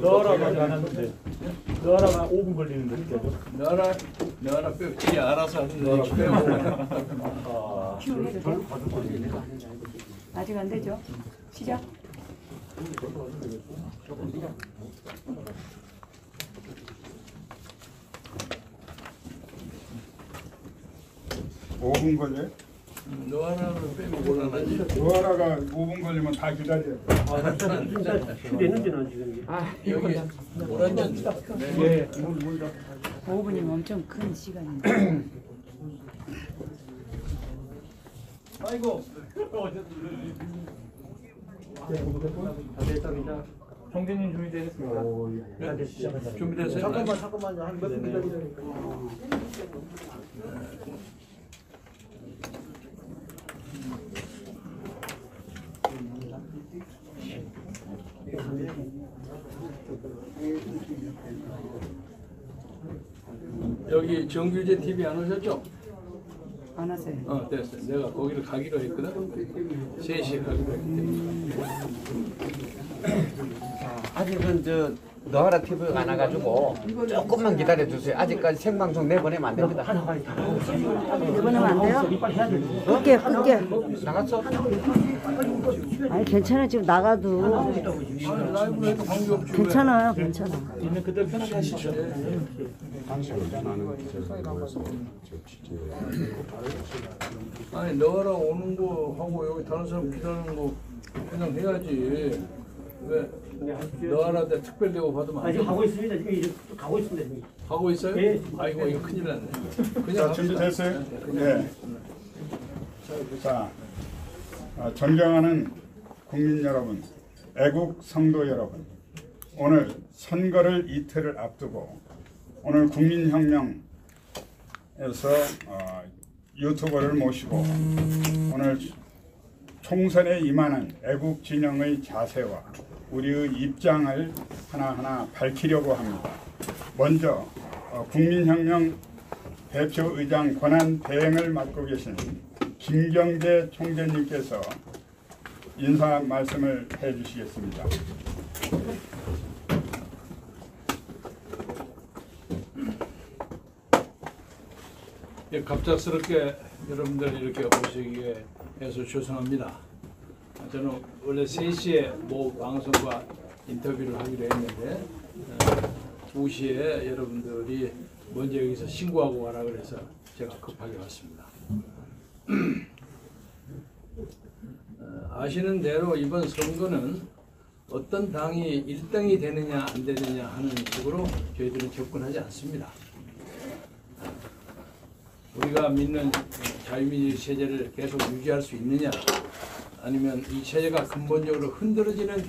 너라가 안 하는데 너라가 5분 걸리는데 그죠? 너라 빼지 알아서 하는데 빼고. 아직 안 되죠? 시작. (5분) 걸려요? 너라는 빼고 곤란하지. 노아라가 5분 걸리면 다 기다려요. 됐는지는 지금. 여기 오란전. 예. 5분이면 엄청 큰 시간인데. 아이고. 다 됐답니다. 형제님 준비되셨습니까? 네. 시작하자. 준비됐어요? 잠깐만요. 한 몇 분 기다리니까. 여기 정규제 TV 안 오셨죠? 안 하세요. 됐어요. 내가 거기를 가기로 했거든. 3시에 가기로 했기 때문에. 아직은 너하라 TV가 안 와가지고 조금만 기다려 주세요. 아직까지 생방송 내보내면 안 됩니다. 내보내면 안 돼요? 끌게. 나갔어? 아니 괜찮아, 지금 나가도 라이브로 해도 관계없지. 괜찮아. 있는 그대로 편하게 하시죠. 아니 너라 오는 거 하고 여기 다른 사람 기다리는 거 그냥 해야지. 왜 너라한테 특별 대우 받으면 안 지금 돼? 가고 있습니다. 지금 이제 가고 있습니다. 지금. 하고 있어요? 네. 아이고 이거 큰일 났네. 그냥 자, 합시다. 준비됐어요? 그냥 네. 자, 존경하는 국민 여러분, 애국 성도 여러분, 오늘 선거를 이틀을 앞두고 오늘 국민혁명에서 유튜버를 모시고 오늘 총선에 임하는 애국 진영의 자세와 우리의 입장을 하나하나 밝히려고 합니다. 먼저 국민혁명 대표의장 권한 대행을 맡고 계신 김경재 총재님께서 인사 말씀을 해주시겠습니다. 예, 갑작스럽게 여러분들 이렇게 오시게 해서 죄송합니다. 저는 원래 3시에 모 방송과 인터뷰를 하기로 했는데 2시에 여러분들이 먼저 여기서 신고하고 가라 그래서 제가 급하게 왔습니다. 아시는 대로 이번 선거는 어떤 당이 1등이 되느냐 안 되느냐 하는 식으로 저희들은 접근하지 않습니다. 우리가 믿는 자유민주주의 체제를 계속 유지할 수 있느냐, 아니면 이 체제가 근본적으로 흔들어지는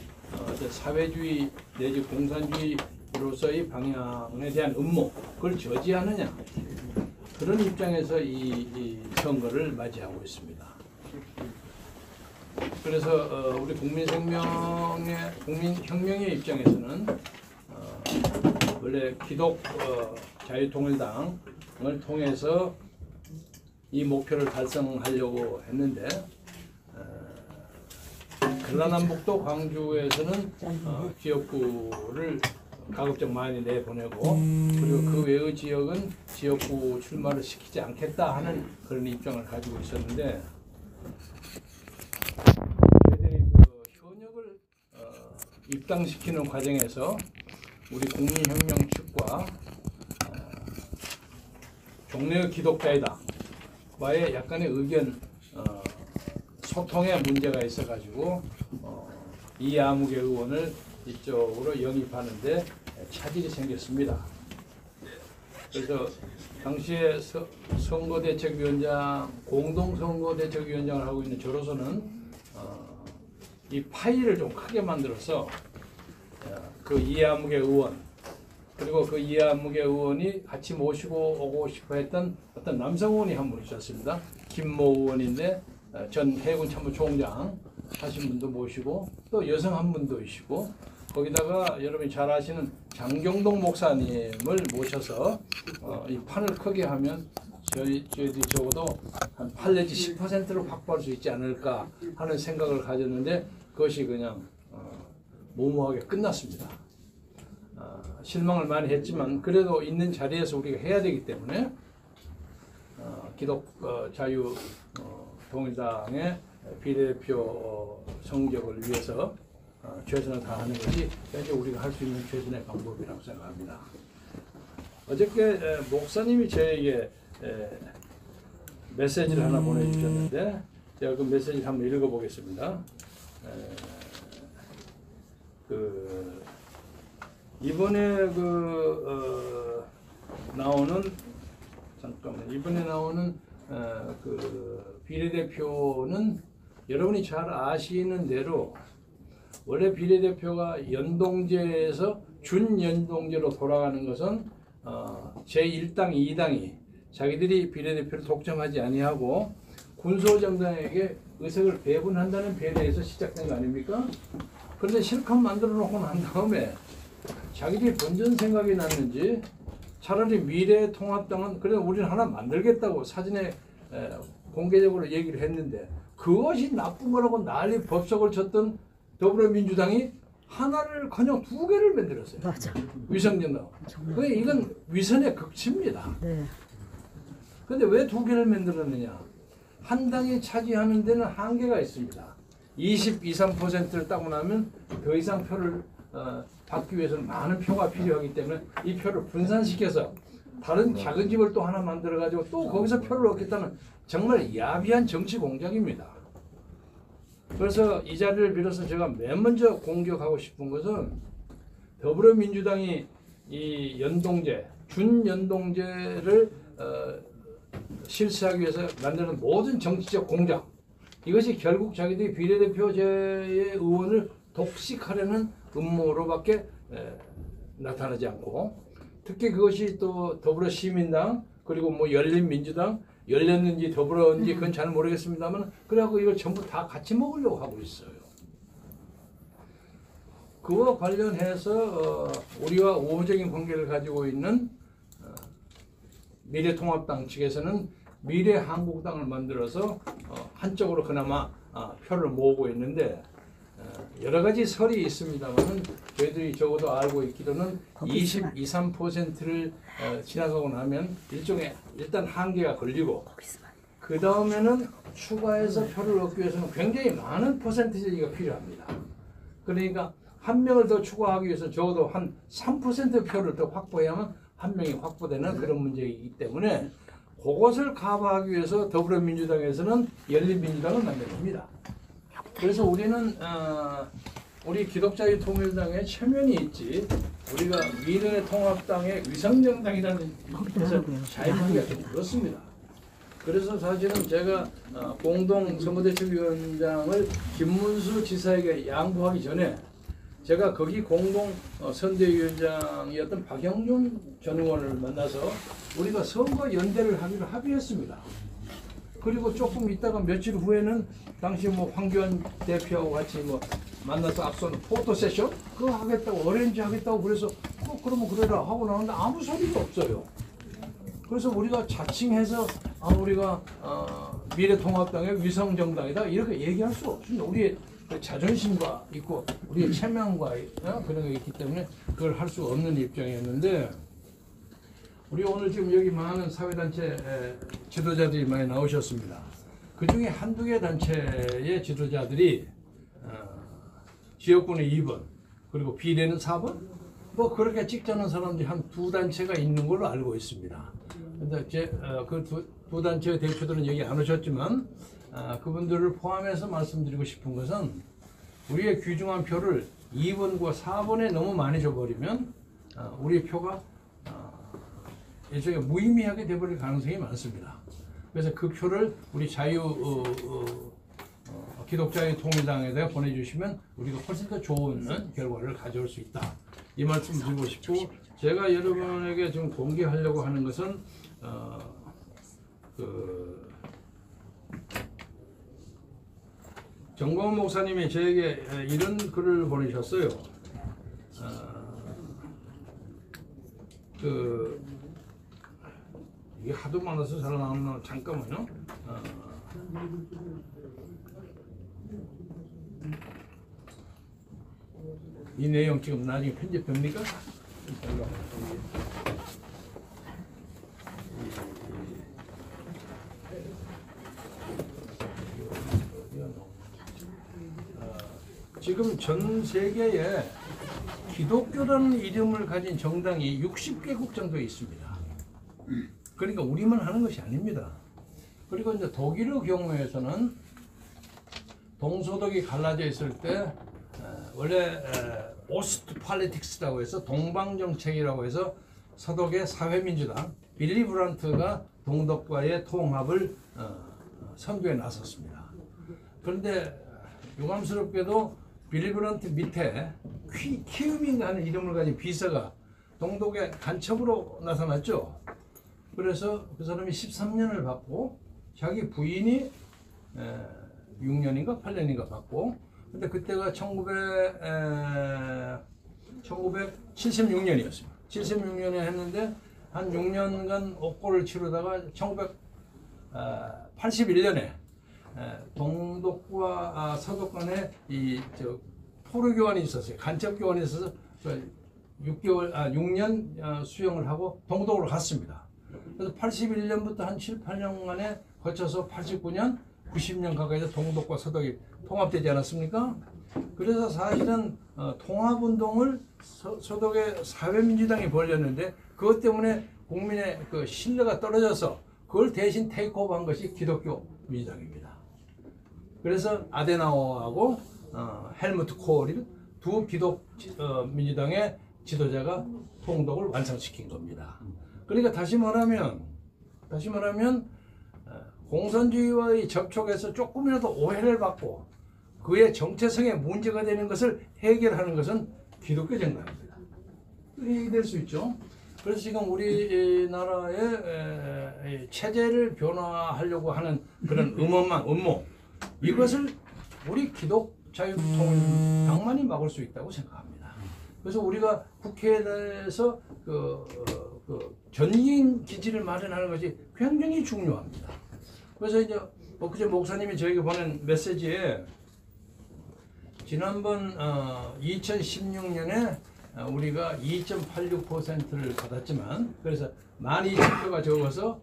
사회주의 내지 공산주의로서의 방향에 대한 음모, 그걸 저지하느냐, 그런 입장에서 이 선거를 맞이하고 있습니다. 그래서 우리 국민혁명의 입장에서는 원래 기독 자유통일당을 통해서 이 목표를 달성하려고 했는데 전라남북도 광주에서는 지역구를 가급적 많이 내보내고 그리고 그 외의 지역은 지역구 출마를 시키지 않겠다 하는 그런 입장을 가지고 있었는데 저희들이 그 현역을 입당시키는 과정에서 우리 국민혁명 측과 종래의 기독자이다와의 약간의 의견 소통에 문제가 있어가지고 이아무개 의원을 이쪽으로 영입하는데 차질이 생겼습니다. 그래서 당시에 선거대책위원장, 공동선거대책위원장을 하고 있는 저로서는 이 파일을 좀 크게 만들어서 그 이아무개 의원 그리고 그 이아무개 의원이 같이 모시고 오고 싶어 했던 어떤 남성 의원이 한 분 있었습니다. 김모 의원인데 전 해군 참모총장 하신 분도 모시고 또 여성 한 분도 있고 거기다가 여러분이 잘 아시는 장경동 목사님을 모셔서 이 판을 크게 하면 저희들이 적어도 한 8 내지 10%를 확보할 수 있지 않을까 하는 생각을 가졌는데 그것이 그냥 무모하게 끝났습니다. 실망을 많이 했지만 그래도 있는 자리에서 우리가 해야 되기 때문에 자유 통일당의 비례대표 성적을 위해서 최선을 다하는 것이 현재 우리가 할 수 있는 최선의 방법이라고 생각합니다. 어저께 목사님이 저에게 메시지를 하나 보내주셨는데 제가 그 메시지를 한번 읽어보겠습니다. 이번에 이번에 나오는 그 비례대표는 여러분이 잘 아시는 대로 원래 비례대표가 연동제에서 준연동제로 돌아가는 것은 제1당, 2당이 자기들이 비례대표를 독점하지 아니하고 군소정당에게 의석을 배분한다는 배려에서 시작된 거 아닙니까? 그런데 실컷 만들어 놓고 난 다음에 자기들이 본전 생각이 났는지 차라리 미래통합당은 그래 우리는 하나 만들겠다고 사전에 공개적으로 얘기를 했는데 그것이 나쁜 거라고 난리 법석을 쳤던 더불어민주당이 하나를커녕 두 개를 만들었어요. 맞아. 위성정당. 이건 위선의 극치입니다. 네. 그런데 왜 두 개를 만들었느냐? 한 당이 차지하는 데는 한계가 있습니다. 22, 3%를 따고 나면 더 이상 표를 받기 위해서는 많은 표가 필요하기 때문에 이 표를 분산시켜서 다른 작은 집을 또 하나 만들어가지고 또 거기서 표를 얻겠다는 정말 야비한 정치 공작입니다. 그래서 이 자리를 빌어서 제가 맨 먼저 공격하고 싶은 것은 더불어민주당이 이 연동제, 준연동제를 실시하기 위해서 만드는 모든 정치적 공작, 이것이 결국 자기들이 비례대표제의 의원을 독식하려는 음모로밖에 나타나지 않고, 특히 그것이 또 더불어시민당 그리고 뭐 열린민주당, 열렸는지 더불어인지 그건 잘 모르겠습니다만 그래갖고 이걸 전부 다 같이 먹으려고 하고 있어요. 그와 관련해서 우리와 우호적인 관계를 가지고 있는 미래통합당 측에서는 미래한국당을 만들어서 한쪽으로 그나마 표를 모으고 있는데, 여러 가지 설이 있습니다만 저희들이 적어도 알고 있기로는 22, 3%를 지나가고 나면 일종의 일단 한계가 걸리고, 그 다음에는 추가해서 표를 얻기 위해서는 굉장히 많은 퍼센티지가 필요합니다. 그러니까 한 명을 더 추가하기 위해서 적어도 한 3% 표를 더 확보해야만 한 명이 확보되는 그런 문제이기 때문에 그것을 커버하기 위해서 더불어민주당에서는 열린민주당을 만듭니다. 그래서 우리는 우리 기독자유통일당에 체면이 있지, 우리가 미래통합당의 위성정당이라는 것을 자유하기가 좀 그렇습니다. 그래서 사실은 제가 공동선거대책위원장을 김문수 지사에게 양보하기 전에 제가 거기 공동선대위원장이었던 박영준 전 의원을 만나서 우리가 선거 연대를 하기로 합의했습니다. 그리고 조금 있다가 며칠 후에는 당시 뭐 황교안 대표하고 같이 뭐 만나서 앞서는 포토 세션 그거 하겠다고, 어레인지 하겠다고 그래서 그러면 그래라 하고 나왔는데 아무 소리가 없어요. 그래서 우리가 자칭해서 우리가 미래통합당의 위성정당이다 이렇게 얘기할 수 없습니다. 우리의 자존심과 있고 우리의 체면과 그런 게 있기 때문에 그걸 할 수 없는 입장이었는데, 우리 오늘 지금 여기 많은 사회단체 지도자들이 많이 나오셨습니다. 그 중에 한두 개 단체의 지도자들이 지역구는 2번 그리고 비례는 4번 뭐 그렇게 찍자는 사람들이 한 두 단체가 있는 걸로 알고 있습니다. 근데 그 두 단체의 대표들은 여기 안 오셨지만 그분들을 포함해서 말씀드리고 싶은 것은, 우리의 귀중한 표를 2번과 4번에 너무 많이 줘버리면 우리의 표가 일종의 무의미하게 돼버릴 가능성이 많습니다. 그래서 그 표를 우리 기독자유통일당에다가 보내주시면 우리가 훨씬 더 좋은 결과를 가져올 수 있다. 이 말씀 드리고 싶고, 제가 여러분에게 좀 공개하려고 하는 것은 정광훈 목사님이 저에게 이런 글을 보내셨어요. 이게 하도 많아서 잘 나오는, 잠깐만요. 이 내용 지금 나중에 편집됩니까? 지금 전 세계에 기독교라는 이름을 가진 정당이 60개국 정도 있습니다. 그러니까 우리만 하는 것이 아닙니다. 그리고 이제 독일의 경우에서는 동서독이 갈라져 있을 때 원래 오스트 팔리틱스라고 해서 동방 정책이라고 해서 서독의 사회민주당 빌리 브란트가 동독과의 통합을 선두에 나섰습니다. 그런데 유감스럽게도 빌리 브란트 밑에 키우밍 하는 이름을 가진 비서가 동독의 간첩으로 나타났죠. 그래서 그 사람이 13년을 받고 자기 부인이 6년인가 8년인가 받고, 근데 그때가 1976년이었습니다. 76년에 했는데 한 6년간 옥고를 치르다가 1981년에 동독과 서독 간에 포로 교환이 있었어요. 간첩 교환이 있어서 6년 수용을 하고 동독으로 갔습니다. 그래서 81년부터 한 7, 8년간에 거쳐서 89년, 90년 가까이서 동독과 서독이 통합되지 않았습니까? 그래서 사실은 통합운동을 서독의 사회민주당이 벌였는데 그것 때문에 국민의 그 신뢰가 떨어져서 그걸 대신 테이크오버한 것이 기독교 민주당입니다. 그래서 아데나우어하고 헬무트 코hl 두 기독 민주당의 지도자가 통독을 완성시킨 겁니다. 그러니까 다시 말하면 공산주의와의 접촉에서 조금이라도 오해를 받고 그의 정체성에 문제가 되는 것을 해결하는 것은 기독교 정당입니다. 이렇게 될 수 있죠. 그래서 지금 우리나라의 체제를 변화하려고 하는 그런 음모 이것을 우리 기독 자유통일당만이 막을 수 있다고 생각합니다. 그래서 우리가 국회에 대해서 전인 기지를 마련하는 것이 굉장히 중요합니다. 그래서 이제 엊그제 목사님이 저에게 보낸 메시지에 지난번 2016년에 우리가 2.86%를 받았지만 그래서 12,000표가 적어서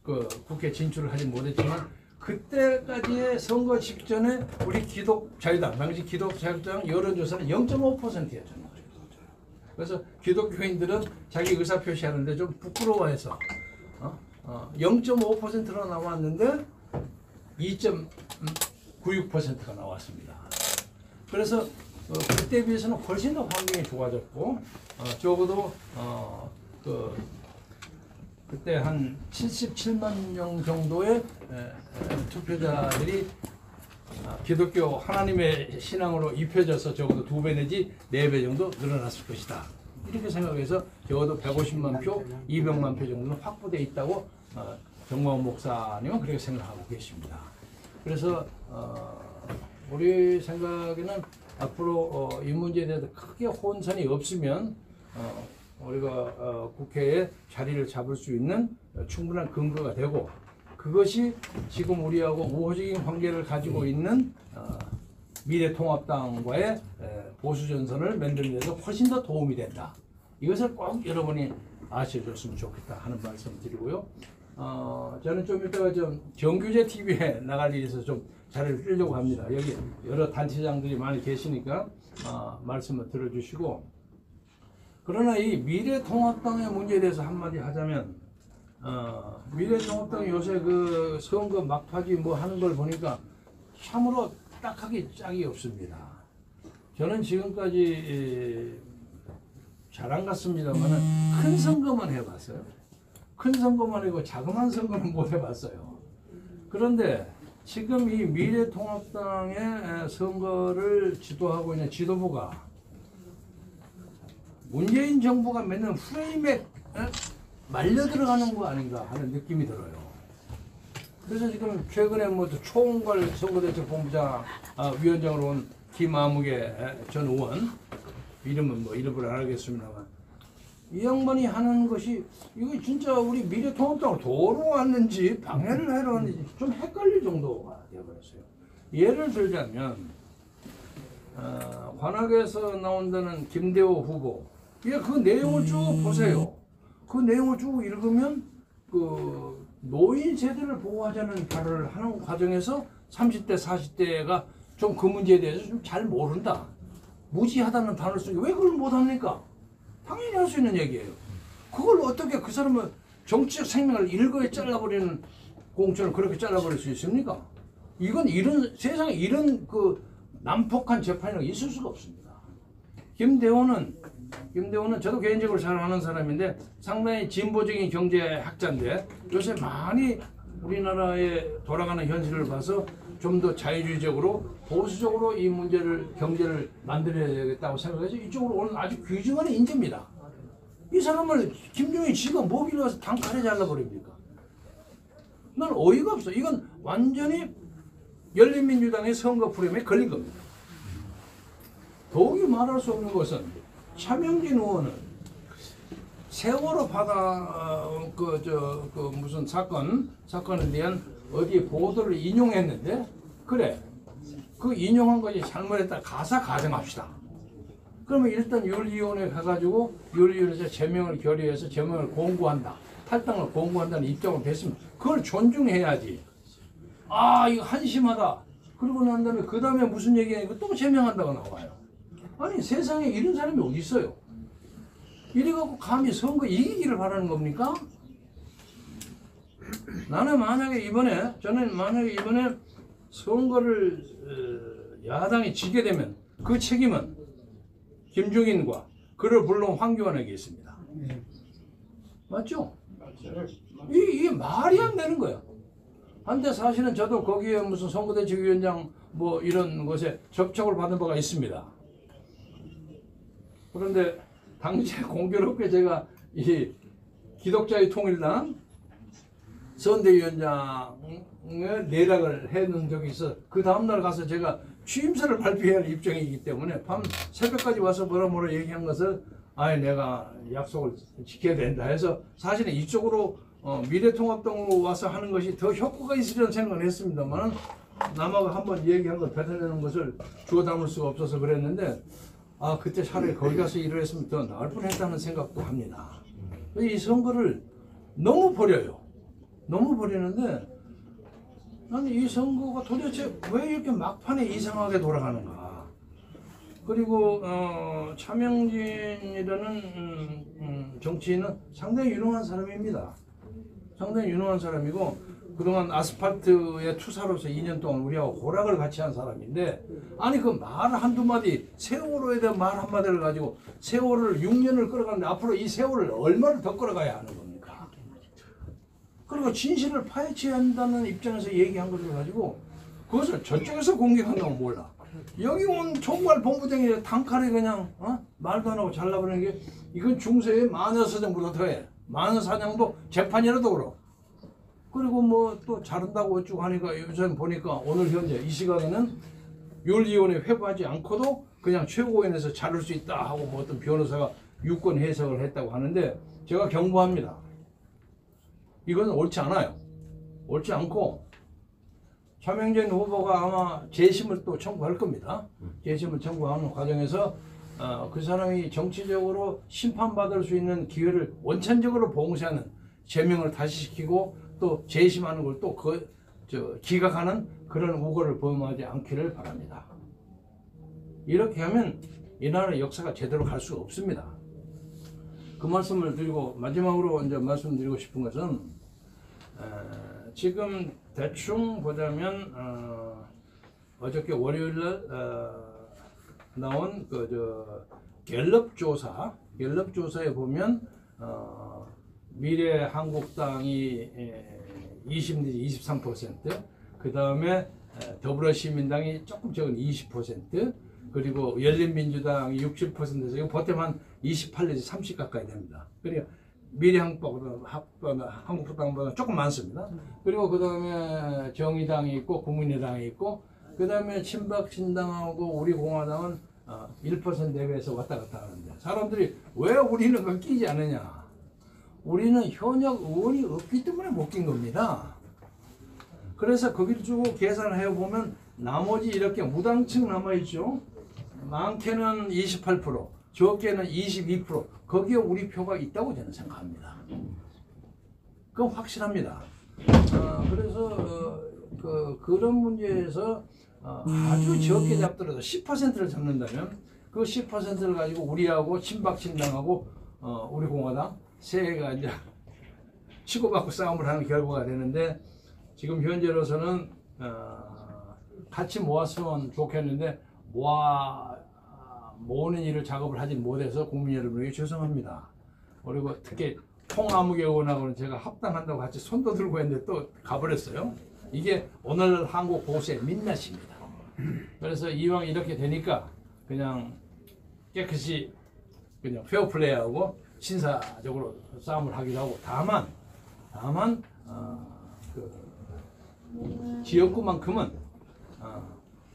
그 국회 진출을 하지 못했지만 그때까지의 선거 직전에 우리 기독자유당 당시 기독자유당 여론조사는 0.5%였잖아요. 그래서 기독교인들은 자기 의사 표시하는데 좀 부끄러워해서 0.5%로 나왔는데 2.96%가 나왔습니다. 그래서 그때 비해서는 훨씬 더 환경이 좋아졌고 적어도 그때 한 77만 명 정도의 투표자들이 기독교 하나님의 신앙으로 입혀져서 적어도 2배 내지 4배 정도 늘어났을 것이다. 이렇게 생각해서 적어도 150만 표, 200만 표 정도는 확보되어 있다고 정광훈 목사님은 그렇게 생각하고 계십니다. 그래서 우리 생각에는 앞으로 이 문제에 대해서 크게 혼선이 없으면 우리가 국회에 자리를 잡을 수 있는 충분한 근거가 되고 그것이 지금 우리하고 우호적인 관계를 가지고 있는 미래통합당과의 보수전선을 만드는 데서 훨씬 더 도움이 된다. 이것을 꼭 여러분이 아셔줬으면 좋겠다 하는 말씀 드리고요. 저는 좀 이따가 좀 정규제 TV에 나갈 일이 있어서 좀 자리를 뜨려고 합니다. 여기 여러 단체장들이 많이 계시니까 말씀을 들어주시고, 그러나 이 미래통합당의 문제에 대해서 한마디 하자면 미래통합당이 요새 그 선거 막바지 뭐 하는 걸 보니까 참으로 딱하기 짝이 없습니다. 저는 지금까지 잘 안 갔습니다만 큰 선거만 해봤어요. 큰 선거만 하고 자그마한 선거는 못 해봤어요. 그런데 지금 이 미래통합당의 선거를 지도하고 있는 지도부가 문재인 정부가 맨날 프레임에 말려 들어가는 거 아닌가 하는 느낌이 들어요. 그래서 지금 최근에 뭐 총괄 선거대책본부장 위원장으로 온 김아무개 전 의원, 이름은 뭐 이름을 안 하겠습니다만, 이 양반이 하는 것이 이거 진짜 우리 미래통합당을 도로 왔는지 방해를 하러 왔는지 좀 헷갈릴 정도가 되어버렸어요. 예를 들자면 관악에서 나온다는 김대호 후보, 그 내용을 쭉 보세요. 그 내용을 쭉 읽으면 그 노인 세대를 보호하자는 발언을 하는 과정에서 30대, 40대가 좀 그 문제에 대해서 좀 잘 모른다. 무지하다는 단어를 쓰기 왜 그걸 못합니까? 당연히 할 수 있는 얘기예요. 그걸 어떻게 그 사람은 정치적 생명을 일거에 잘라버리는 공천을 그렇게 잘라버릴 수 있습니까? 이건 이런 세상에 이런 그 난폭한 재판이 있을 수가 없습니다. 김대호는 저도 개인적으로 잘 아는 사람인데 상당히 진보적인 경제학자인데 요새 많이 우리나라에 돌아가는 현실을 봐서 좀 더 자유주의적으로 보수적으로 이 문제를 경제를 만들어야겠다고 생각해서 이쪽으로 오는 아주 귀중한 인재입니다. 이 사람을 김종인 지가 뭐 빌려서 단칼에 잘라버립니까? 난 어이가 없어. 이건 완전히 열린민주당의 선거 프레임에 걸린 겁니다. 더욱이 말할 수 없는 것은 차명진 의원은 세월호 바다 무슨 사건에 대한 어디 보도를 인용했는데 그래 그 인용한 것이 잘못했다 가사 가정합시다. 그러면 일단 윤리위원회 가가지고 윤리위원회에서 제명을 결의해서 제명을 공고한다. 탈당을 공고한다는 입장을 냈습니다. 그걸 존중해야지. 아 이거 한심하다. 그러고 난 다음에 그 다음에 무슨 얘기하니까 또 제명한다고 나와요. 아니 세상에 이런 사람이 어디 있어요? 이래갖고 감히 선거 이기기를 바라는 겁니까? 저는 만약에 이번에 선거를 야당이 지게 되면 그 책임은 김종인과 그를 불러온 황교안에게 있습니다. 맞죠? 이게 말이 안 되는 거야. 한데 사실은 저도 거기에 무슨 선거대책위원장 뭐 이런 것에 접촉을 받은 바가 있습니다. 그런데 당시에 공교롭게 제가 이 기독자의 통일당 선대위원장을 내락을 해놓은 적이 있어. 그 다음날 가서 제가 취임서를 발표해야 할 입장이기 때문에 밤 새벽까지 와서 뭐라 얘기한 것을 아예 내가 약속을 지켜야 된다 해서 사실은 이쪽으로 미래통합당으로 와서 하는 것이 더 효과가 있으리라는 생각을 했습니다만 남하고 한번 얘기한 걸 뱉어내는 것을 주워 담을 수가 없어서 그랬는데 아 그때 차라리 거기 가서 일을 했으면 더 나을 뻔했다는 생각도 합니다. 이 선거를 너무 버려요. 너무 버리는데 나는 이 선거가 도대체 왜 이렇게 막판에 이상하게 돌아가는가. 그리고 차명진이라는 정치인은 상당히 유능한 사람입니다. 상당히 유능한 사람이고 그동안 아스팔트의 투사로서 2년 동안 우리하고 고락을 같이 한 사람인데 아니 그 말 한두 마디 세월호에 대한 말 한마디를 가지고 세월을 6년을 끌어가는데 앞으로 이 세월을 얼마를 더 끌어가야 하는 겁니까? 그리고 진실을 파헤쳐야 한다는 입장에서 얘기한 것을 가지고 그것을 저쪽에서 공격한다고 몰라. 여기 온 총괄 본부장이 단칼에 그냥 말도 안 하고 잘라버리는 게 이건 중세의 마녀사냥보다 더해. 마녀사냥도 재판이라도 그러. 그리고 뭐 또 자른다고 어쩌고 하니까 요즘 보니까 오늘 현재 이 시각에는 윤리위원회 회부하지 않고도 그냥 최고위원회에서 자를 수 있다 하고 뭐 어떤 변호사가 유권 해석을 했다고 하는데 제가 경고합니다. 이건 옳지 않아요. 옳지 않고 차명진 후보가 아마 재심을 또 청구할 겁니다. 재심을 청구하는 과정에서 그 사람이 정치적으로 심판받을 수 있는 기회를 원천적으로 봉쇄하는 제명을 다시 시키고 또 재심하는 걸 또 기각하는 그런 우고를 범하지 않기를 바랍니다. 이렇게 하면 이 나라의 역사가 제대로 갈 수가 없습니다. 그 말씀을 드리고 마지막으로 이제 말씀드리고 싶은 것은 지금 대충 보자면 어저께 월요일날 나온 갤럽 조사에 보면 미래한국당이 20 내지 23%, 그 다음에 더불어시민당이 조금 적은 20%, 그리고 열린민주당이 67%에서 이거 보태면 한 28 내지 30 가까이 됩니다. 그러니까 미래한국당보다 조금 많습니다. 그리고 그 다음에 정의당이 있고 국민의당이 있고 그 다음에 친박신당하고 우리공화당은 1% 내외에서 왔다 갔다 하는데 사람들이 왜 우리는 그걸 끼지 않느냐. 우리는 현역 의원이 없기 때문에 못 낀 겁니다. 그래서 거기를 주고 계산을 해보면 나머지 이렇게 무당층 남아있죠. 많게는 28%, 적게는 22%, 거기에 우리 표가 있다고 저는 생각합니다. 그건 확실합니다. 그래서 그런 문제에서 아주 적게 잡더라도 10%를 잡는다면 그 10%를 가지고 우리하고 친박친당하고 우리 공화당 세가 이제 치고받고 싸움을 하는 결과가 되는데, 지금 현재로서는 같이 모았으면 좋겠는데 모으는 일을 작업을 하지 못해서 국민 여러분에게 죄송합니다. 그리고 특히 통아무개 의원하고는 제가 합당한다고 같이 손도 들고 했는데 또 가버렸어요. 이게 오늘 한국 보수의 민낯입니다. 그래서 이왕 이렇게 되니까 그냥 깨끗이 그냥 페어플레이하고 신사적으로 싸움을 하기도 하고, 다만 그 지역구만큼은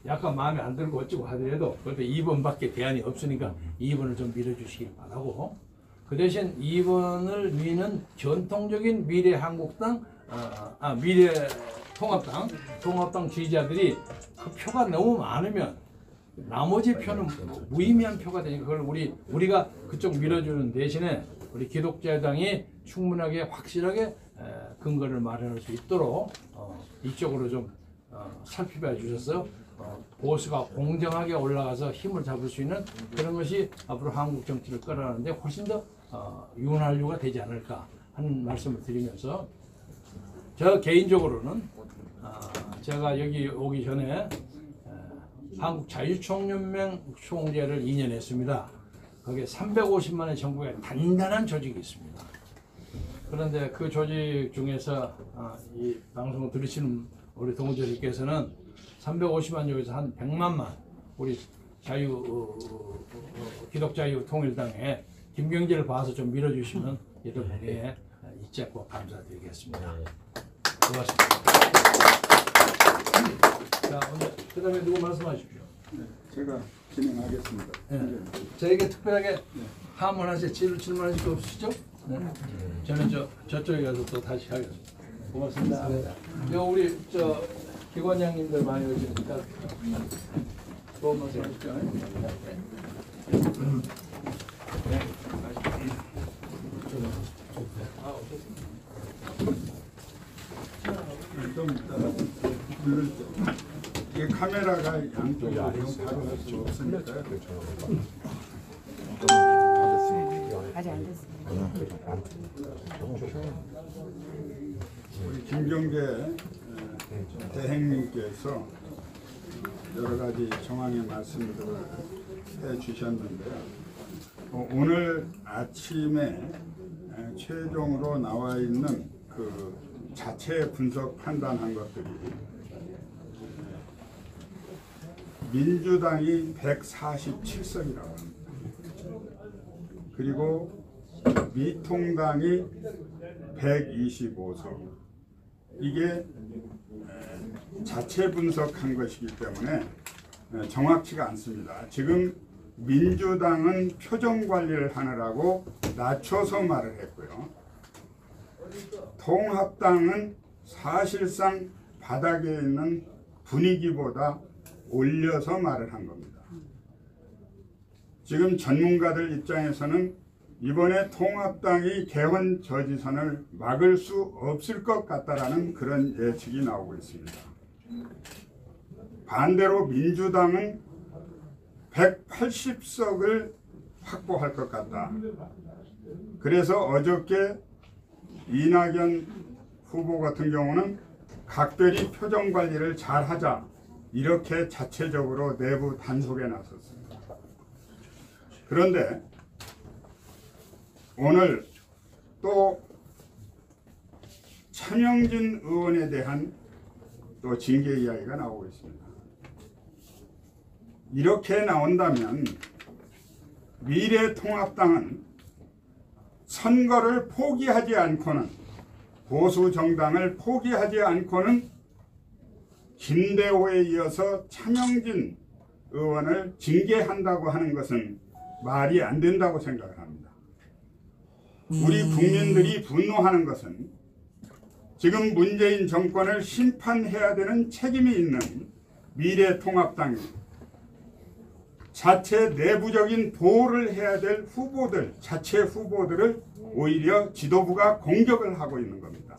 약간 마음에 안 들고 어쩌고 하더라도 그래도 2번밖에 대안이 없으니까 2번을 좀 밀어주시길 바라고, 그 대신 2번을 미는 전통적인 미래한국당, 통합당 지지자들이 그 표가 너무 많으면 나머지 표는 무의미한 표가 되니까 그걸 우리가 그쪽 밀어주는 대신에 우리 기독자당이 충분하게 확실하게 근거를 마련할 수 있도록 이쪽으로 좀 살펴봐 주셔서 보수가 공정하게 올라가서 힘을 잡을 수 있는 그런 것이 앞으로 한국 정치를 끌어가는데 훨씬 더 윤활유가 되지 않을까 하는 말씀을 드리면서, 저 개인적으로는 제가 여기 오기 전에 한국자유총연맹 총재를 2년 했습니다. 거기에 350만의 전국에 단단한 조직이 있습니다. 그런데 그 조직 중에서 이 방송을 들으시는 우리 동지들께서는 350만 중에서 한 100만만 우리 기독자유통일당의 김경재를 봐서 좀 밀어주시면 여러분에게 잊지 않고 감사드리겠습니다. 고맙습니다. 자, 오늘 그 다음에 누구 말씀하십시오. 네, 제가 진행하겠습니다. 네. 저에게 특별하게 하문하실 질문하실 거 없으시죠? 네. 저는 저쪽에 가서 또 다시 하겠습니다. 고맙습니다. 우리 기관장님들 많이 오시니까 좋은 말씀 하십시오. 좀 이따가 이게 카메라가 양쪽에 바로 없으니까요. 아직 안 됐습니다. 우리 김경재 대행님께서 여러 가지 정황의 말씀들을 해주셨는데요. 오늘 아침에 최종으로 나와 있는 그 자체 분석 판단한 것들이 민주당이 147석이라고 합니다. 그리고 미통당이 125석. 이게 자체 분석한 것이기 때문에 정확치가 않습니다. 지금 민주당은 표정 관리를 하느라고 낮춰서 말을 했고요. 통합당은 사실상 바닥에 있는 분위기보다 올려서 말을 한 겁니다. 지금 전문가들 입장에서는 이번에 통합당이 개헌 저지선을 막을 수 없을 것 같다라는 그런 예측이 나오고 있습니다. 반대로 민주당은 180석을 확보할 것 같다. 그래서 어저께 이낙연 후보 같은 경우는 각별히 표정 관리를 잘 하자, 이렇게 자체적으로 내부 단속에 나섰습니다. 그런데 오늘 또 차명진 의원에 대한 또 징계 이야기가 나오고 있습니다. 이렇게 나온다면 미래통합당은 선거를 포기하지 않고는, 보수 정당을 포기하지 않고는 김대호에 이어서 차명진 의원을 징계한다고 하는 것은 말이 안 된다고 생각을 합니다. 우리 국민들이 분노하는 것은 지금 문재인 정권을 심판해야 되는 책임이 있는 미래통합당이 자체 내부적인 보호를 해야 될 후보들, 자체 후보들을 오히려 지도부가 공격을 하고 있는 겁니다.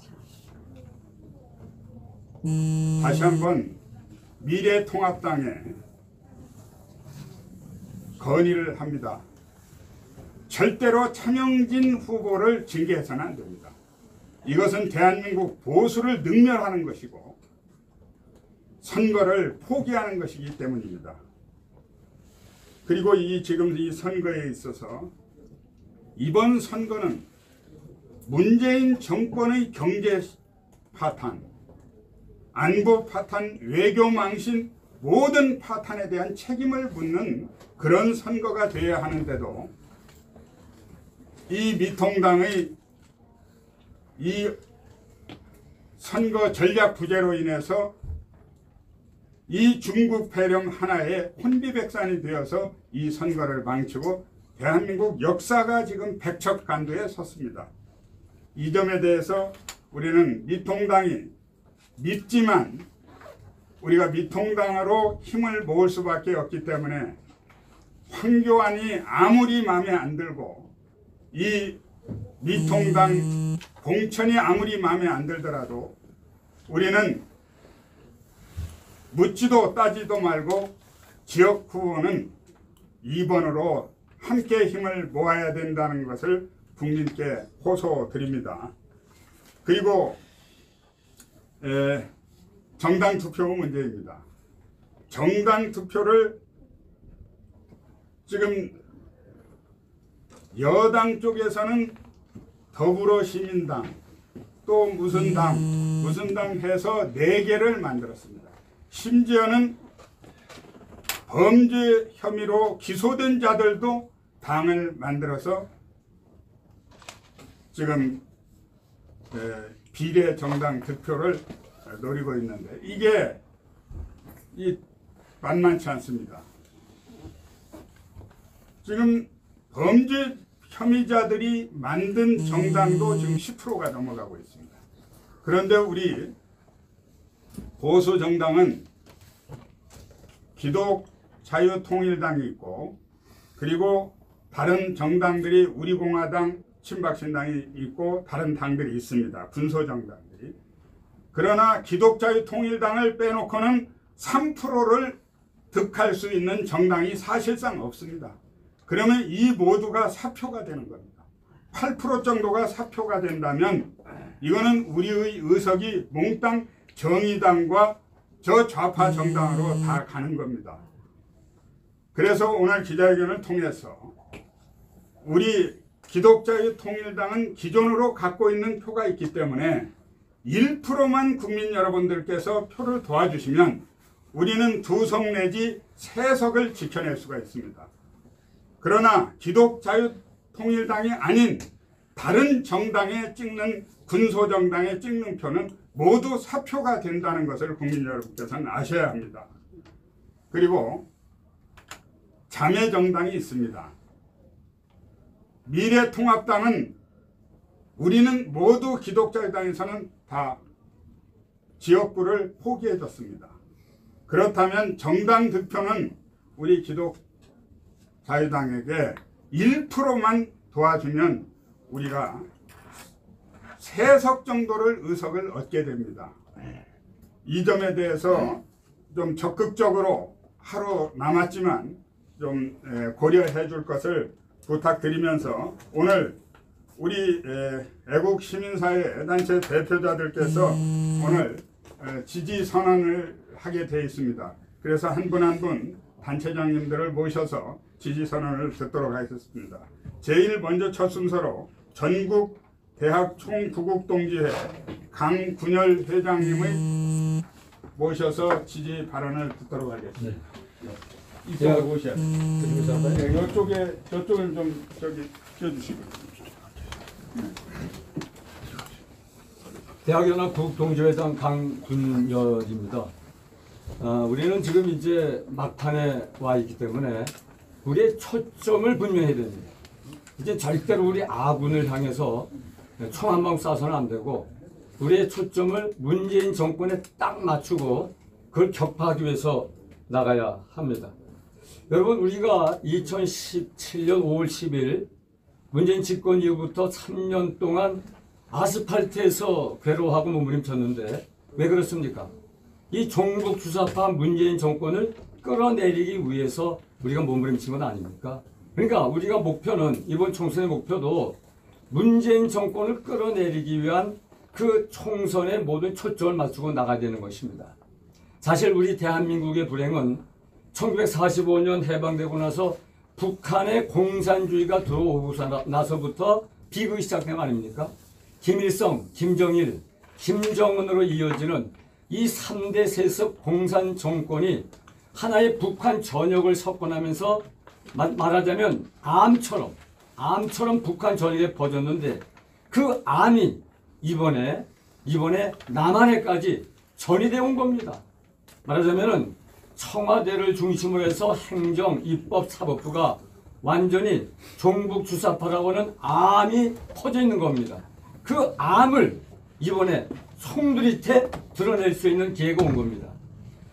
다시 한번 미래통합당에 건의를 합니다. 절대로 차명진 후보를 징계해서는 안 됩니다. 이것은 대한민국 보수를 능멸하는 것이고 선거를 포기하는 것이기 때문입니다. 그리고 지금 이 선거에 있어서 이번 선거는 문재인 정권의 경제 파탄, 안보 파탄, 외교 망신, 모든 파탄에 대한 책임을 묻는 그런 선거가 되어야 하는데도 이 미통당의 이 선거 전략 부재로 인해서 이 중국 패렴 하나에 혼비백산이 되어서 이 선거를 망치고 대한민국 역사가 지금 백척간도에 섰습니다. 이 점에 대해서 우리는 미통당이 밉지만 우리가 미통당으로 힘을 모을 수밖에 없기 때문에 황교안이 아무리 마음에 안 들고 이 미통당 공천이 아무리 마음에 안 들더라도 우리는 묻지도 따지도 말고 지역 후보는 2번으로 함께 힘을 모아야 된다는 것을 국민께 호소드립니다. 그리고 정당 투표 문제입니다. 정당 투표를 지금 여당 쪽에서는 더불어시민당 또 무슨 당 해서 4개를 만들었습니다. 심지어는 범죄 혐의로 기소된 자들도 당을 만들어서 지금 비례 정당 득표를 노리고 있는데 이게 만만치 않습니다. 지금 범죄 혐의자들이 만든 정당도 지금 10%가 넘어가고 있습니다. 그런데 우리 보수 정당은 기독자유통일당이 있고 그리고 다른 정당들이 우리공화당, 친박신당이 있고 다른 당들이 있습니다. 군소정당들이. 그러나 기독자유통일당을 빼놓고는 3%를 득할 수 있는 정당이 사실상 없습니다. 그러면 이 모두가 사표가 되는 겁니다. 8% 정도가 사표가 된다면 이거는 우리의 의석이 몽땅 정의당과 저 좌파 정당으로 다 가는 겁니다. 그래서 오늘 기자회견을 통해서 우리 기독자유통일당은 기존으로 갖고 있는 표가 있기 때문에 1%만 국민 여러분들께서 표를 도와주시면 우리는 2석 내지 3석을 지켜낼 수가 있습니다. 그러나 기독자유통일당이 아닌 다른 정당에 찍는 군소정당에 찍는 표는 모두 사표가 된다는 것을 국민 여러분께서는 아셔야 합니다. 그리고 자매정당이 있습니다. 미래통합당은 우리는 모두 기독자유당에서는 다 지역구를 포기해줬습니다. 그렇다면 정당 득표는 우리 기독자유당에게 1%만 도와주면 우리가 3석 정도를 의석을 얻게 됩니다. 이 점에 대해서 좀 적극적으로 하루 남았지만 좀 고려해 줄 것을 부탁드리면서 오늘 우리 애국시민사회 단체 대표자들께서 오늘 지지 선언을 하게 되어 있습니다. 그래서 한 분 한 분 단체장님들을 모셔서 지지 선언을 듣도록 하겠습니다. 제일 먼저 첫 순서로 전국 대학 총구국동지회 강군열 회장님의 모셔서 지지 발언을 듣도록 하겠습니다. 이쪽으로 오셔야 돼요. 이쪽에 저쪽을 좀 껴주시고. 대학연합 구국동지회장 강군열입니다. 우리는 지금 이제 막판에 와 있기 때문에 우리의 초점을 분명해야 됩니다. 이제 절대로 우리 아군을 향해서 총 한 방 쏴서는 안 되고 우리의 초점을 문재인 정권에 딱 맞추고 그걸 격파하기 위해서 나가야 합니다. 여러분 우리가 2017년 5월 10일 문재인 집권 이후부터 3년 동안 아스팔트에서 괴로워하고 몸부림쳤는데 왜 그렇습니까? 이 종북 주사파 문재인 정권을 끌어내리기 위해서 우리가 몸부림친 건 아닙니까? 그러니까 우리가 목표는 이번 총선의 목표도 문재인 정권을 끌어내리기 위한 그 총선의 모든 초점을 맞추고 나가야 되는 것입니다. 사실 우리 대한민국의 불행은 1945년 해방되고 나서 북한의 공산주의가 들어오고 나서부터 비극이 시작된 거 아닙니까? 김일성, 김정일, 김정은으로 이어지는 이 3대 세습 공산 정권이 하나의 북한 전역을 석권하면서 말하자면 암처럼 북한 전역에 퍼졌는데 그 암이 이번에 남한에까지 전이되어 온 겁니다. 말하자면은 청와대를 중심으로 해서 행정, 입법, 사법부가 완전히 종북 주사파라고 하는 암이 퍼져 있는 겁니다. 그 암을 이번에 송두리째 드러낼 수 있는 기회가 온 겁니다.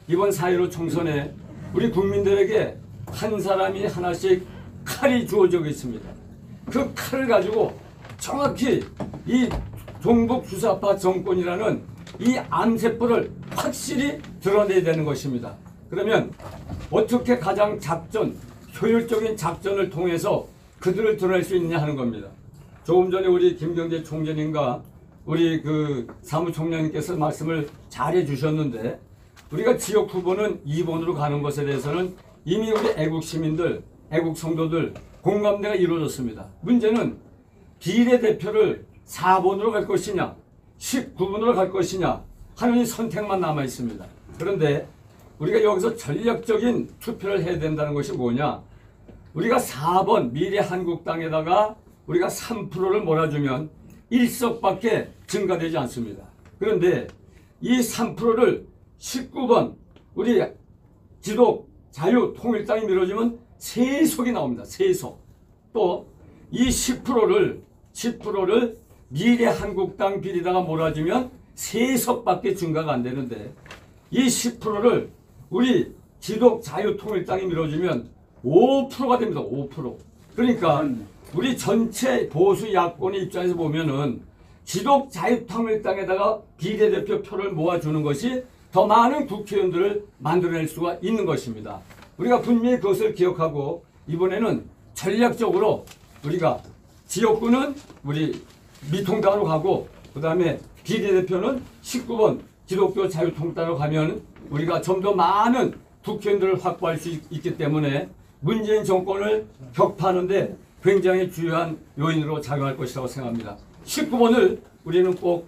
이번 4.15 총선에 우리 국민들에게 한 사람이 하나씩 칼이 주어져 있습니다. 그 칼을 가지고 정확히 이 종북 주사파 정권이라는 이 암세포를 확실히 드러내야 되는 것입니다. 그러면 어떻게 가장 효율적인 작전을 통해서 그들을 드러낼 수 있느냐 하는 겁니다. 조금 전에 우리 김경재 총재님과 우리 그 사무총장님께서 말씀을 잘 해주셨는데 우리가 지역 후보는 2번으로 가는 것에 대해서는 이미 우리 애국 시민들, 애국 성도들 공감대가 이루어졌습니다. 문제는 비례대표를 4번으로 갈 것이냐 19번으로 갈 것이냐 하는 선택만 남아 있습니다. 그런데 우리가 여기서 전략적인 투표를 해야 된다는 것이 뭐냐, 우리가 4번 미래한국당에다가 우리가 3%를 몰아주면 1석밖에 증가되지 않습니다. 그런데 이 3%를 19번 우리 지독 자유통일당이 밀어주면 3석이 나옵니다. 3석. 또 이 10%를 미래한국당 비리다가 몰아주면 3석밖에 증가가 안 되는데 이 10%를 우리 지독 자유통일당이 밀어주면 5%가 됩니다. 5%. 그러니까 우리 전체 보수 야권의 입장에서 보면은 지독 자유통일당에다가 비례대표 표를 모아주는 것이 더 많은 국회의원들을 만들어낼 수가 있는 것입니다. 우리가 분명히 그것을 기억하고 이번에는 전략적으로 우리가 지역구는 우리 미통당으로 가고 그 다음에 비례대표는 19번 기독교 자유통일당으로 가면 우리가 좀 더 많은 국회의원들을 확보할 수 있기 때문에 문재인 정권을 격파하는데 굉장히 중요한 요인으로 작용할 것이라고 생각합니다. 19번을 우리는 꼭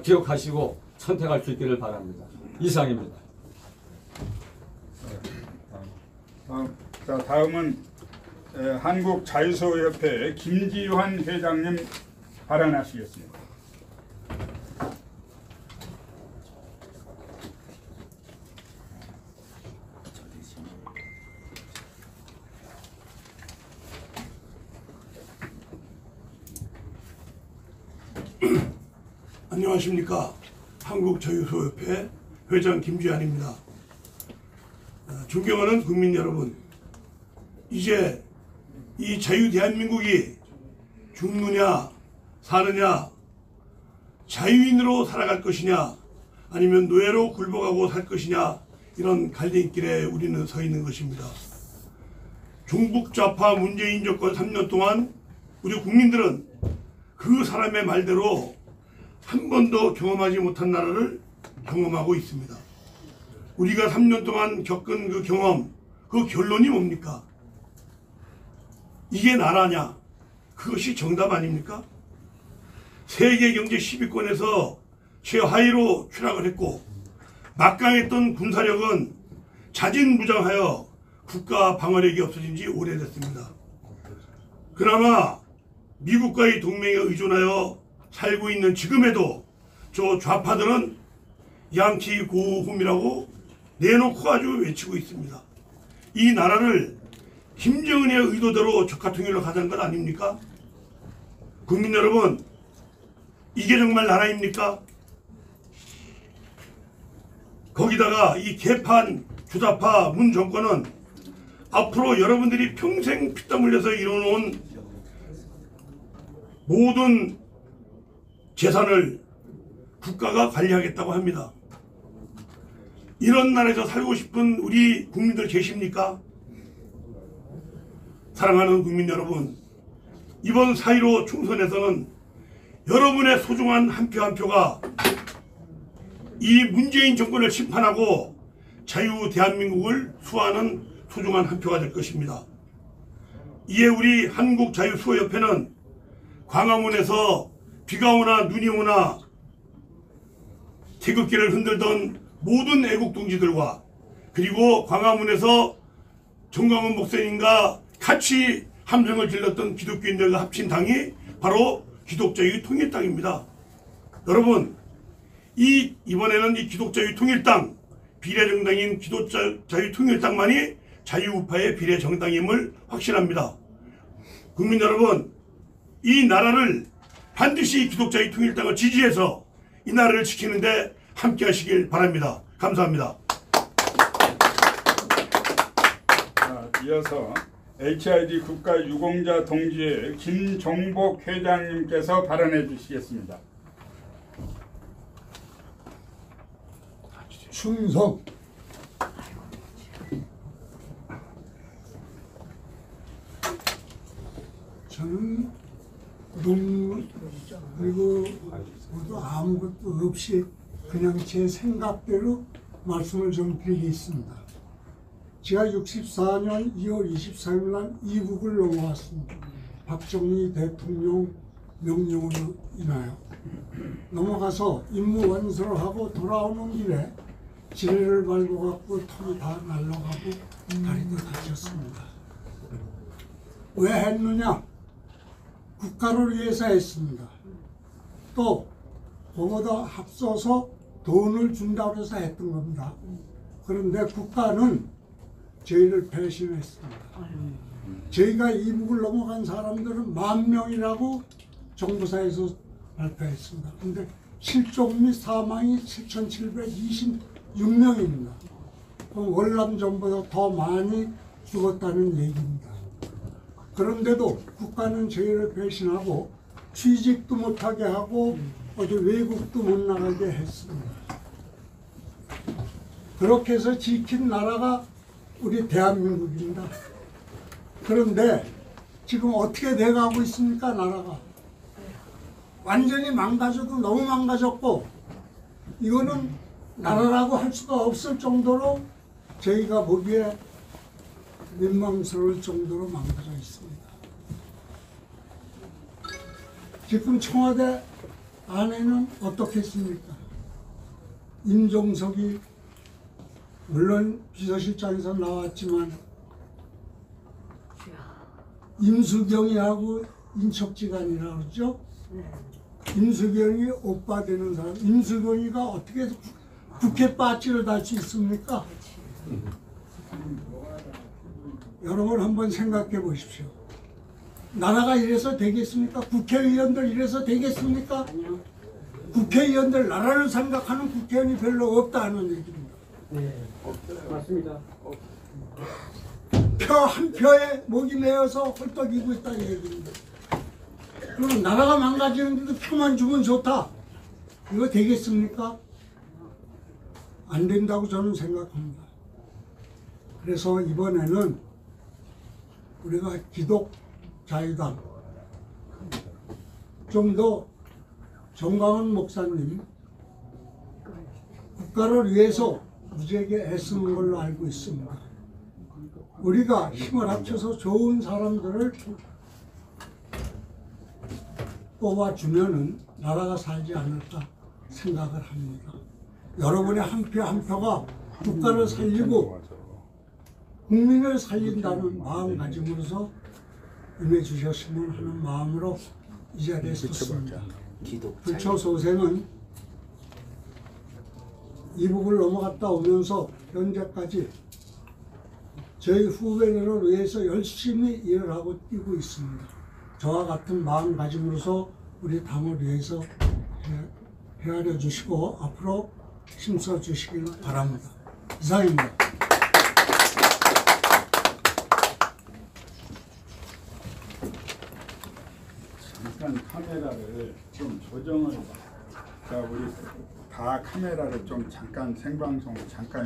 기억하시고 선택할 수 있기를 바랍니다. 이상입니다. 자, 다음은 한국자유소협회 김지환 회장님 발언하시겠습니다. 안녕하십니까. 한국자유소협회 회장 김지환입니다. 존경하는 국민 여러분, 이제 이 자유 대한민국이 죽느냐 사느냐, 자유인으로 살아갈 것이냐 아니면 노예로 굴복하고 살 것이냐, 이런 갈림길에 우리는 서 있는 것입니다. 종북좌파 문재인 정권 3년 동안 우리 국민들은 그 사람의 말대로 한 번도 경험하지 못한 나라를 경험하고 있습니다. 우리가 3년 동안 겪은 그 경험, 그 결론이 뭡니까? 이게 나라냐? 그것이 정답 아닙니까? 세계경제 10위권에서 최하위로 추락을 했고 막강했던 군사력은 자진무장하여 국가 방어력이 없어진 지 오래됐습니다. 그나마 미국과의 동맹에 의존하여 살고 있는 지금에도 저 좌파들은 양키 고홈이라고 내놓고 아주 외치고 있습니다. 이 나라를 김정은의 의도대로 적화통일로 가자는 것 아닙니까? 국민 여러분, 이게 정말 나라입니까? 거기다가 이 개판 주사파 문 정권은 앞으로 여러분들이 평생 피땀 흘려서 이뤄놓은 모든 재산을 국가가 관리하겠다고 합니다. 이런 나라에서 살고 싶은 우리 국민들 계십니까? 사랑하는 국민 여러분, 이번 4.15 총선에서는 여러분의 소중한 한 표 한 표가 이 문재인 정권을 심판하고 자유 대한민국을 수호하는 소중한 한 표가 될 것입니다. 이에 우리 한국자유수호협회는 광화문에서 비가 오나 눈이 오나 태극기를 흔들던 모든 애국동지들과 그리고 광화문에서 정광훈 목사님과 같이 함성을 질렀던 기독교인들과 합친 당이 바로 기독자유통일당입니다. 여러분, 이번에는 이 기독자유통일당 비례정당인 기독자유통일당만이 자유우파의 비례정당임을 확신합니다. 국민 여러분, 이 나라를 반드시 기독자유통일당을 지지해서 이 나라를 지키는데 함께 하시길 바랍니다. 감사합니다. 이어서 HID 국가유공자 동지회 김종복 회장님께서 발언해 주시겠습니다. 충성. 저는 논문 그리고 모두 아무것도 없이 그냥 제 생각대로 말씀을 좀 드리겠습니다. 제가 64년 2월 24일 날 이북을 넘어왔습니다. 박정희 대통령 명령으로 인하여 넘어가서 임무 완수를 하고 돌아오는 길에 지뢰를 밟고 갖고 털이 다 날아가고 다리도 다쳤습니다. 왜 했느냐? 국가를 위해서 했습니다. 또 그보다 앞서서 돈을 준다고 해서 했던 겁니다. 그런데 국가는 저희를 배신했습니다. 저희가 이북을 넘어간 사람들은 10,000명이라고 정부사에서 발표했습니다. 근데 실종 및 사망이 7,726명입니다. 월남전보다 더 많이 죽었다는 얘기입니다. 그런데도 국가는 저희를 배신하고 취직도 못하게 하고 어디 외국도 못 나가게 했습니다. 그렇게 해서 지킨 나라가 우리 대한민국입니다. 그런데 지금 어떻게 돼가고 있습니까? 나라가 완전히 망가져도 너무 망가졌고 이거는 나라라고 할 수가 없을 정도로 저희가 보기에 민망스러울 정도로 망가져 있습니다. 지금 청와대 안에는 어떻겠습니까? 임종석이 물론 비서실장에서 나왔지만 임수경이하고 인척지간이라고 그러죠? 임수경이 오빠 되는 사람, 임수경이가 어떻게 국회 빠지를 달 수 있습니까? 여러분 한번 생각해 보십시오. 나라가 이래서 되겠습니까? 국회의원들 이래서 되겠습니까? 국회의원들 나라를 생각하는 국회의원이 별로 없다는 얘기입니다. 네, 맞습니다. 표 한 표에 목이 메어서 헐떡이고 있다는 얘기입니다. 그럼 나라가 망가지는데도 표만 주면 좋다. 이거 되겠습니까? 안 된다고 저는 생각합니다. 그래서 이번에는 우리가 기독자유당 좀 더 정광훈 목사님 국가를 위해서 무지하게 애쓰는 걸로 알고 있습니다. 우리가 힘을 합쳐서 좋은 사람들을 뽑아주면은 나라가 살지 않을까 생각을 합니다. 여러분의 한 표 한 표가 국가를 살리고 국민을 살린다는 마음가짐으로서 임해주셨으면 하는 마음으로 이 자리에 섰습니다. 불초소생은 이북을 넘어갔다 오면서 현재까지 저희 후배들을 위해서 열심히 일을 하고 뛰고 있습니다. 저와 같은 마음가짐으로서 우리 당을 위해서 헤아려 주시고 앞으로 힘써 주시길 바랍니다. 이상입니다. 네, 잠깐 카메라를 좀 조정을 자 우리 다 카메라를 좀 잠깐 생방송 잠깐